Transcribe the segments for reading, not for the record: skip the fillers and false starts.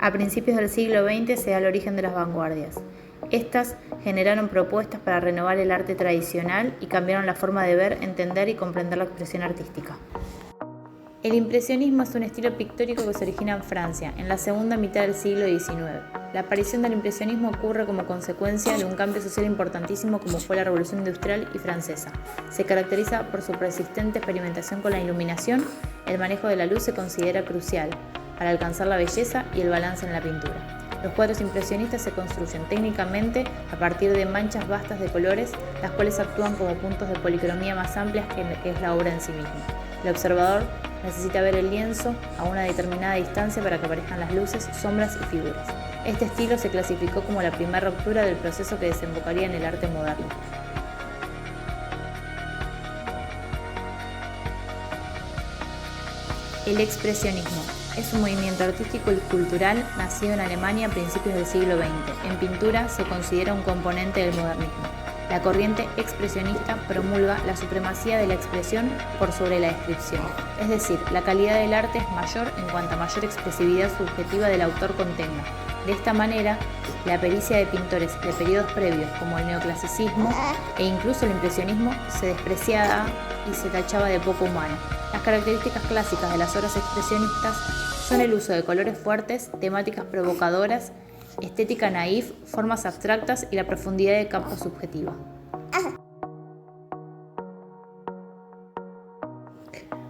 A principios del siglo XX se da el origen de las vanguardias. Estas generaron propuestas para renovar el arte tradicional y cambiaron la forma de ver, entender y comprender la expresión artística. El impresionismo es un estilo pictórico que se origina en Francia, en la segunda mitad del siglo XIX. La aparición del impresionismo ocurre como consecuencia de un cambio social importantísimo como fue la Revolución Industrial y Francesa. Se caracteriza por su persistente experimentación con la iluminación. El manejo de la luz se considera crucial para alcanzar la belleza y el balance en la pintura. Los cuadros impresionistas se construyen técnicamente a partir de manchas vastas de colores, las cuales actúan como puntos de policromía más amplias que es la obra en sí misma. El observador necesita ver el lienzo a una determinada distancia para que aparezcan las luces, sombras y figuras. Este estilo se clasificó como la primera ruptura del proceso que desembocaría en el arte moderno. El expresionismo es un movimiento artístico y cultural nacido en Alemania a principios del siglo XX. En pintura se considera un componente del modernismo. La corriente expresionista promulga la supremacía de la expresión por sobre la descripción. Es decir, la calidad del arte es mayor en cuanto a mayor expresividad subjetiva del autor contenga. De esta manera, la pericia de pintores de periodos previos como el neoclasicismo e incluso el impresionismo se despreciaba y se tachaba de poco humano. Las características clásicas de las obras expresionistas son el uso de colores fuertes, temáticas provocadoras, estética naif, formas abstractas y la profundidad de campo subjetiva.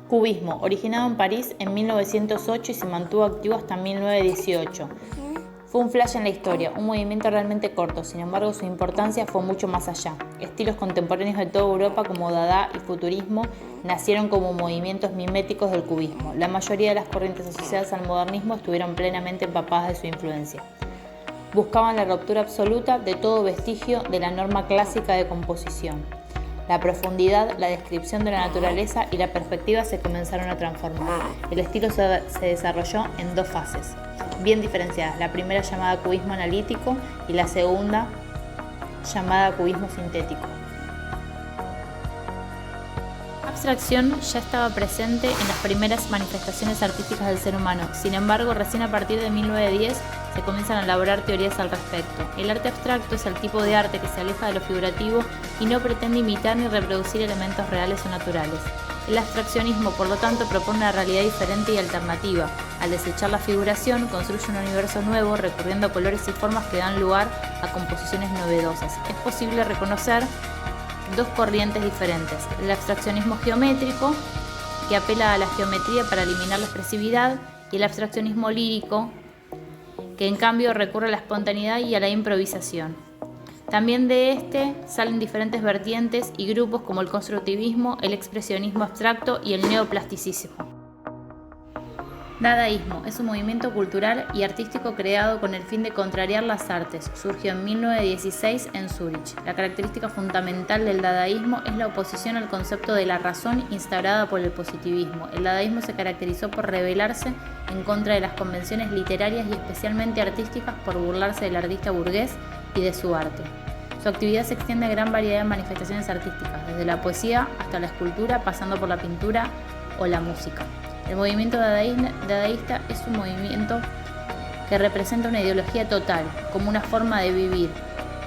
Cubismo, originado en París en 1908 y se mantuvo activo hasta 1918. Fue un flash en la historia, un movimiento realmente corto, sin embargo su importancia fue mucho más allá. Estilos contemporáneos de toda Europa como Dada y Futurismo nacieron como movimientos miméticos del cubismo. La mayoría de las corrientes asociadas al modernismo estuvieron plenamente empapadas de su influencia. Buscaban la ruptura absoluta de todo vestigio de la norma clásica de composición. La profundidad, la descripción de la naturaleza y la perspectiva se comenzaron a transformar. El estilo se desarrolló en dos fases, bien diferenciadas. La primera llamada cubismo analítico y la segunda llamada cubismo sintético. La abstracción ya estaba presente en las primeras manifestaciones artísticas del ser humano. Sin embargo, recién a partir de 1910 se comienzan a elaborar teorías al respecto. El arte abstracto es el tipo de arte que se aleja de lo figurativo y no pretende imitar ni reproducir elementos reales o naturales. El abstraccionismo, por lo tanto, propone una realidad diferente y alternativa. Al desechar la figuración, construye un universo nuevo, recurriendo a colores y formas que dan lugar a composiciones novedosas. Es posible reconocer dos corrientes diferentes: el abstraccionismo geométrico, que apela a la geometría para eliminar la expresividad, y el abstraccionismo lírico, que en cambio recurre a la espontaneidad y a la improvisación. También de este salen diferentes vertientes y grupos como el constructivismo, el expresionismo abstracto y el neoplasticismo. Dadaísmo es un movimiento cultural y artístico creado con el fin de contrariar las artes. Surgió en 1916 en Zúrich. La característica fundamental del dadaísmo es la oposición al concepto de la razón instaurada por el positivismo. El dadaísmo se caracterizó por rebelarse en contra de las convenciones literarias y especialmente artísticas, por burlarse del artista burgués y de su arte. Su actividad se extiende a gran variedad de manifestaciones artísticas, desde la poesía hasta la escultura, pasando por la pintura o la música. El movimiento dadaísta es un movimiento que representa una ideología total, como una forma de vivir,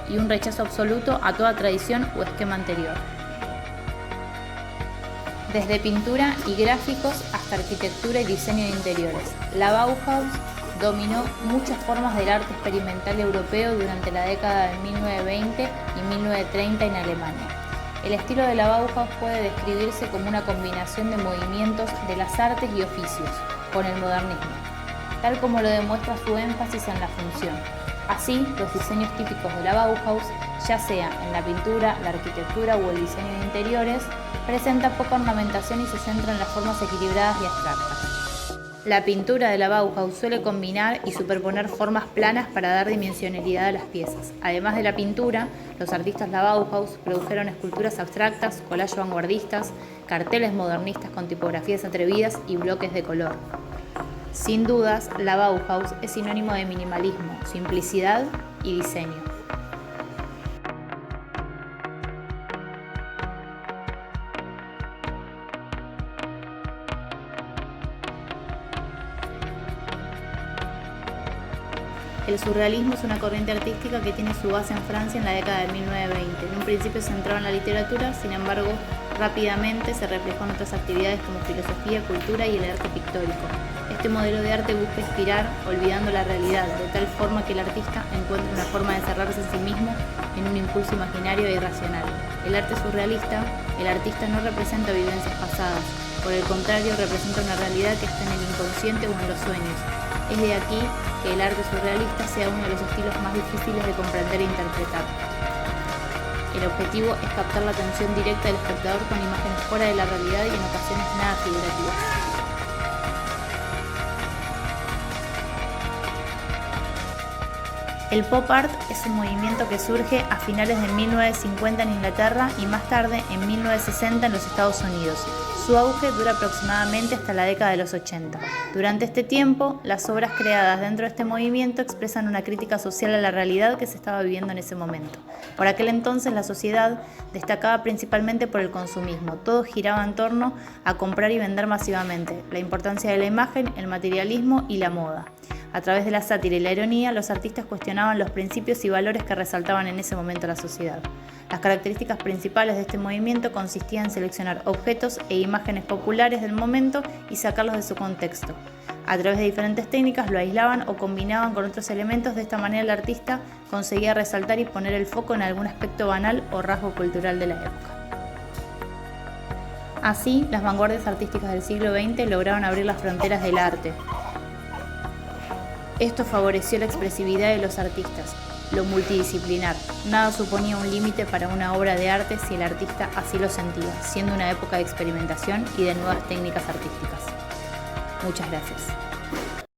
y un rechazo absoluto a toda tradición o esquema anterior. Desde pintura y gráficos hasta arquitectura y diseño de interiores, la Bauhaus dominó muchas formas del arte experimental europeo durante la década de 1920 y 1930 en Alemania. El estilo de la Bauhaus puede describirse como una combinación de movimientos de las artes y oficios con el modernismo, tal como lo demuestra su énfasis en la función. Así, los diseños típicos de la Bauhaus, ya sea en la pintura, la arquitectura o el diseño de interiores, presentan poca ornamentación y se centran en las formas equilibradas y abstractas. La pintura de la Bauhaus suele combinar y superponer formas planas para dar dimensionalidad a las piezas. Además de la pintura, los artistas de la Bauhaus produjeron esculturas abstractas, collages vanguardistas, carteles modernistas con tipografías atrevidas y bloques de color. Sin dudas, la Bauhaus es sinónimo de minimalismo, simplicidad y diseño. El surrealismo es una corriente artística que tiene su base en Francia en la década de 1920. En un principio se centraba en la literatura, sin embargo, rápidamente se reflejó en otras actividades como filosofía, cultura y el arte pictórico. Este modelo de arte busca inspirar, olvidando la realidad, de tal forma que el artista encuentre una forma de cerrarse en sí mismo en un impulso imaginario e irracional. El arte surrealista, el artista no representa vivencias pasadas, por el contrario, representa una realidad que está en el inconsciente o en los sueños. Es de aquí que el arte surrealista sea uno de los estilos más difíciles de comprender e interpretar. El objetivo es captar la atención directa del espectador con imágenes fuera de la realidad y en ocasiones nada figurativas. El pop art es un movimiento que surge a finales de 1950 en Inglaterra y más tarde en 1960 en los Estados Unidos. Su auge dura aproximadamente hasta la década de los 80. Durante este tiempo, las obras creadas dentro de este movimiento expresan una crítica social a la realidad que se estaba viviendo en ese momento. Por aquel entonces la sociedad destacaba principalmente por el consumismo. Todo giraba en torno a comprar y vender masivamente, la importancia de la imagen, el materialismo y la moda. A través de la sátira y la ironía, los artistas cuestionaban los principios y valores que resaltaban en ese momento la sociedad. Las características principales de este movimiento consistían en seleccionar objetos e imágenes populares del momento y sacarlos de su contexto. A través de diferentes técnicas lo aislaban o combinaban con otros elementos. De esta manera el artista conseguía resaltar y poner el foco en algún aspecto banal o rasgo cultural de la época. Así, las vanguardias artísticas del siglo XX lograron abrir las fronteras del arte. Esto favoreció la expresividad de los artistas, lo multidisciplinar. Nada suponía un límite para una obra de arte si el artista así lo sentía, siendo una época de experimentación y de nuevas técnicas artísticas. Muchas gracias.